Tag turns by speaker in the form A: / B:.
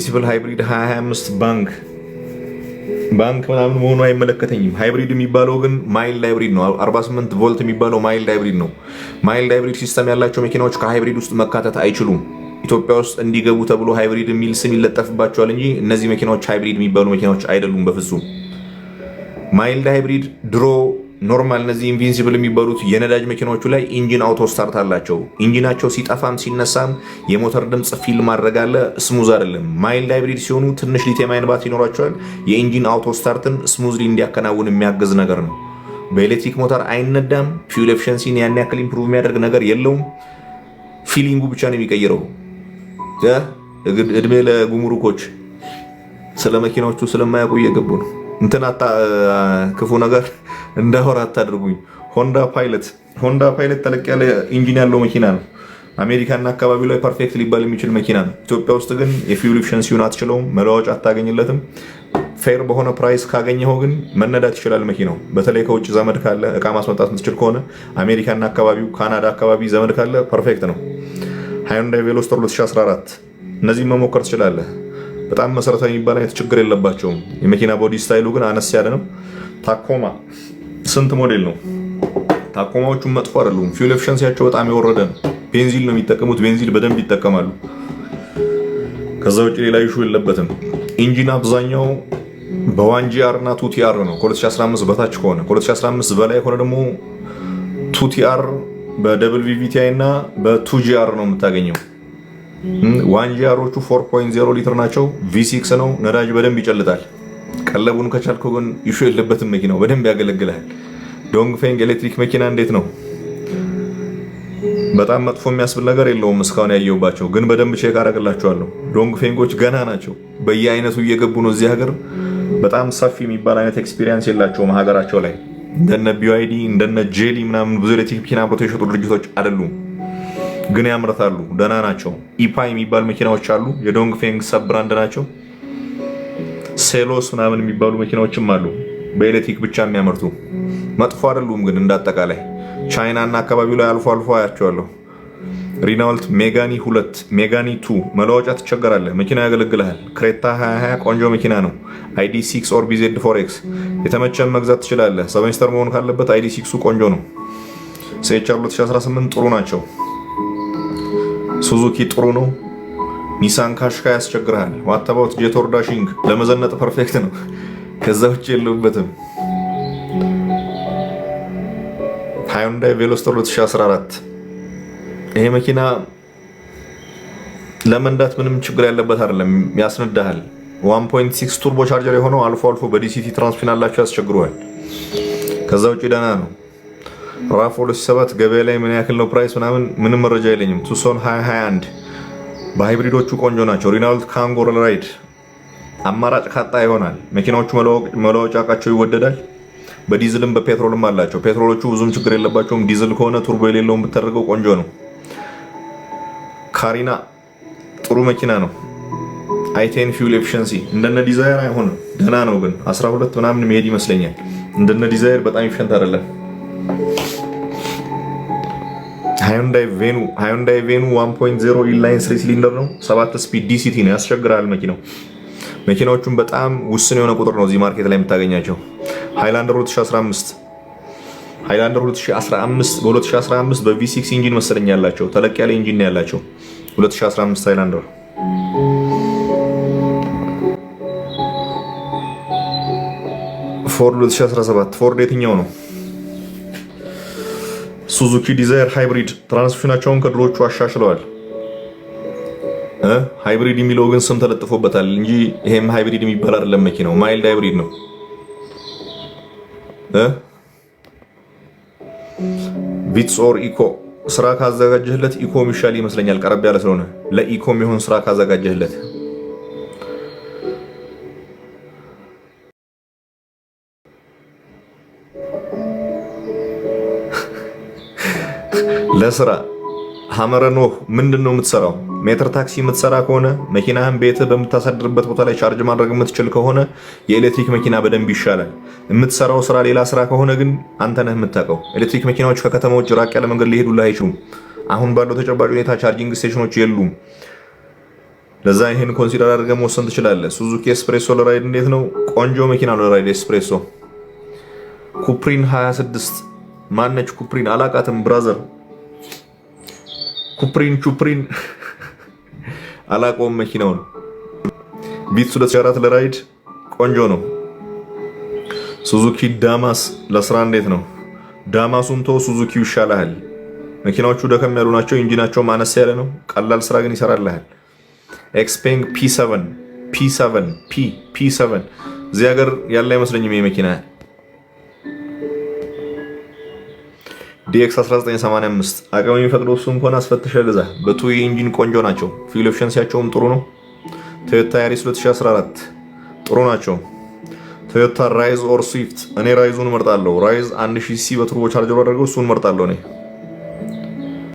A: ሲቪል ሃይብሪድ 2025 ባንክ ምናምን መሆኑ አይመለከተኝም። ሃይብሪድ የሚባለው ግን ማይልድ ሃይብሪድ ነው። 48 ቮልት የሚባለው ማይልድ ሃይብሪድ ነው። ማይልድ ሃይብሪድ ሲስተም ያላቸው መኪናዎች ከሃይብሪድ ውስጥ መካተት አይችሉም። ኢትዮጵያ ውስጥ እንዲገቡ ተብሎ ሃይብሪድ የሚል ስም ይለጠፍባቸዋል እንጂ እነዚህ መኪናዎች ሃይብሪድ የሚባሉ መኪናዎች አይደሉም በፍጹም። ማይልድ ሃይብሪድ ድሮ ኖርማል እነዚህ ኢንቪንሲብል የሚባሉት የነዳጅ መኪናዎቹ ላይ ኢንጂን አውቶ ስታርት አላቸው። ኢንጂናቸው ሲጠፋም ሲነሳም የሞተር ድምፅ ፊል ማድረግ አለ። ስሙዝ አይደለም። ማይልድ ሃይብሪድ ሲሆኑ ትንሽ ሊቲየም አየን ባትሪ ይኖራቸዋል። የኢንጂን አውቶ ስታርትን ስሙዝሊ እንዲያከናውን የሚያገዝ ነገር ነው። በኤሌክትሪክ ሞተር አይነዳም። ፊውል ኤፊሽንሲን ያን ያክል ኢምፕሩቭ የሚያደርግ ነገር የለውም። ፊሊንጉ ብቻ ነው የሚቀይረው። እድሜ ለጉምሩኮች ስለ መኪናዎቹ ስለማያውቁ እየገቡ ነው። እንትን ክፉ ነገር እንዳወራ አታድርጉኝ። ሆንዳ ፓይለት ተለቅ ያለ ኢንጂን ያለው መኪና ነው። አሜሪካና አካባቢው ላይ ፐርፌክት ሊባል የሚችል መኪና ነው። ኢትዮጵያ ውስጥ ግን የፊውል ኤፊሽንሲውን አትችለውም፣ መለዋወጫ አታገኝለትም። ፌር በሆነ ፕራይስ ካገኘኸው ግን መነዳት ይችላል መኪናው። በተለይ ከውጭ ዘመድ ካለ እቃ ማስመጣት የምትችል ከሆነ አሜሪካና አካባቢው ካናዳ አካባቢ ዘመድ ካለ ፐርፌክት ነው። ሃዩንዳይ ቬሎስተር 2014 እነዚህም መሞከር ትችላለህ። በጣም መሰረታዊ የሚባል አይነት ችግር የለባቸውም። የመኪና ቦዲ ስታይሉ ግን አነስ ያለ ነው። ታኮማ ስንት ሞዴል ነው? ታኮማዎቹም መጥፎ አይደሉም። ፊውል ኤፊሽንሲያቸው በጣም የወረደ ነው። ቤንዚል ነው የሚጠቀሙት። ቤንዚል በደንብ ይጠቀማሉ። ከዛ ውጭ ሌላ ኢሹ የለበትም። ኢንጂን አብዛኛው በ1GR እና 2TR ነው። ከ2015 በታች ከሆነ፣ ከ2015 በላይ ከሆነ ደግሞ 2TR በደብል VVTi እና በ2GR ነው የምታገኘው። 1GRዎቹ 4.0 ሊትር ናቸው። V6 ነው። ነዳጅ በደንብ ይጨልጣል። ቀለቡን ከቻልከው ግን ኢሹ የለበትም። መኪናው በደንብ ያገለግላል። ዶንግፌንግ ኤሌክትሪክ መኪና እንዴት ነው? በጣም መጥፎ የሚያስብል ነገር የለውም እስካሁን ያየሁባቸው፣ ግን በደንብ ቼክ አደርግላቸዋለሁ። ዶንግፌንጎች ገና ናቸው። በየአይነቱ እየገቡ ነው። እዚህ ሀገር በጣም ሰፊ የሚባል አይነት ኤክስፒሪየንስ የላቸውም ሀገራቸው ላይ። እንደነ BYD እንደነ ጄሊ ምናምን ብዙ ኤሌክትሪክ መኪና አምርተው የሸጡ ድርጅቶች አይደሉም፣ ግን ያምርታሉ። ደህና ናቸው። ኢፓይ የሚባል መኪናዎች አሉ። የዶንግፌንግ ሰብ ብራንድ ናቸው። ሴሎስ ምናምን የሚባሉ መኪናዎችም አሉ በኤሌክትሪክ ብቻ የሚያመርቱ። መጥፎ አይደሉም ግን እንዳጠቃላይ ቻይና እና አካባቢው ላይ አልፎ አልፎ አያቸዋለሁ። ሪናልት ሜጋኒ 2 ሜጋኒ 2 መለዋወጫ ትቸገራለህ። መኪና ያገለግልሃል። ክሬታ 2020 ቆንጆ መኪና ነው። ID6 ኦር BZ4X የተመቸን መግዛት ትችላለህ። ሰቨንስተር መሆን ካለበት ID6ሱ ቆንጆ ነው። CHR 2018 ጥሩ ናቸው። ሱዙኪ ጥሩ ነው። ኒሳን ካሽካ ያስቸግራል። ዋታባውት ጄቶር ዳሽንግ ለመዘነጥ ፐርፌክት ነው። ከዛ ውጭ የለውበትም። ሃዩንዳይ ቬሎስተር 2014 ይሄ መኪና ለመንዳት ምንም ችግር ያለበት አይደለም። ያስነዳሃል። 1.6 ቱርቦ ቻርጀር የሆነው አልፎ አልፎ በዲሲቲ ትራንስሚሽን አላቸው ያስቸግረዋል። ከዛ ውጭ ደህና ነው። ራፍ 2007 ገበያ ላይ ምን ያክል ነው ፕራይስ ምንም መረጃ የለኝም። ቱሶን 2021 በሃይብሪዶቹ ቆንጆ ናቸው። ሪናልት ካንጎ ራይድ አማራጭ ካጣ ይሆናል። መኪናዎቹ መለዋወጫ እቃቸው ይወደዳል። በዲዝልም በፔትሮልም አላቸው። ፔትሮሎቹ ብዙም ችግር የለባቸውም። ዲዝል ከሆነ ቱርቦ የሌለውን ብታደርገው ቆንጆ ነው። ካሪና ጥሩ መኪና ነው። i10 ፊውል ኤፊሽንሲ እንደነ ዲዛይር አይሆንም፣ ደህና ነው ግን 12 ምናምን መሄድ ይመስለኛል። እንደነ ዲዛይር በጣም ኢፊሽንት አይደለም። ሃዩንዳይ ቬኑ 1.0 ኢንላይን 3 ሲሊንደር ነው። 7 ስፒድ DCT ነው። ያስቸግራል መኪናው። መኪናዎቹም በጣም ውስን የሆነ ቁጥር ነው እዚህ ማርኬት ላይ የምታገኛቸው። ሃይላንደር 2015 በ2015 በV6 ኢንጂን መሰለኝ ያላቸው ተለቅ ያለ ኢንጂን ነው ያላቸው። 2015 ሃይላንደር ፎርድ 2017 ፎርድ የትኛው ነው? ሱዙኪ ዲዛይር ሃይብሪድ ትራንስሚሽናቸውን ከድሮቹ አሻሽለዋል። ሃይብሪድ የሚለው ግን ስም ተለጥፎበታል እንጂ ይሄም ሃይብሪድ የሚባል አይደለም። መኪናው ማይልድ ሃይብሪድ ነው። ቪትስ ኦር ኢኮ ስራ ካዘጋጀህለት ኢኮ ሚሻል ይመስለኛል። ቀረብ ያለ ስለሆነ ለኢኮ የሚሆን ስራ ካዘጋጀህለት ለስራ ሐመረ ኖህ ምንድነው የምትሰራው? ሜትር ታክሲ የምትሰራ ከሆነ መኪናህን ቤትህ በምታሳድርበት ቦታ ላይ ቻርጅ ማድረግ የምትችል ከሆነ የኤሌክትሪክ መኪና በደንብ ይሻላል። የምትሰራው ስራ ሌላ ስራ ከሆነ ግን አንተ ነህ የምታውቀው። ኤሌክትሪክ መኪናዎች ከከተማ ውጭ ራቅ ያለ መንገድ ሊሄዱልህ አይችሉም። አሁን ባለው ተጨባጭ ሁኔታ ቻርጂንግ ስቴሽኖች የሉም። ለዛ ይሄን ኮንሲደር አድርገህ መወሰን ትችላለህ። ሱዙኪ ኤስፕሬሶ ለራይድ እንዴት ነው? ቆንጆ መኪና ነው ለራይድ ኤስፕሬሶ። ኩፕሪን 26 ማነች ኩፕሪን? አላቃትም ብራዘር። ኩፕሪን አላቆም መኪናውን። ቪትስ 2004 ለራይድ ቆንጆ ነው። ሱዙኪ ዳማስ ለስራ እንዴት ነው? ዳማሱን ተው፣ ሱዙኪው ይሻላል። መኪናዎቹ ደከም ያሉ ናቸው፣ ኢንጂናቸው ማነስ ያለ ነው። ቀላል ስራ ግን ይሰራልሃል። ኤክስፔንግ P7 እዚህ ሀገር ያለ አይመስለኝም ይሄ መኪና። DX 1985 አቅም የሚፈቅደው እሱ እንኳን አስፈትሸህ ግዛ። በቱይ ኢንጂን ቆንጆ ናቸው። ፊውል ኤፊሽንሲያቸውም ጥሩ ነው። ቶዮታ ያሪስ 2014 ጥሩ ናቸው። ቶዮታ ራይዝ ኦር ስዊፍት፣ እኔ ራይዙን እመርጣለሁ። ራይዝ 1000 ሲሲ በቱርቦ ቻርጀሩ አድርገው እሱን እመርጣለሁ እኔ።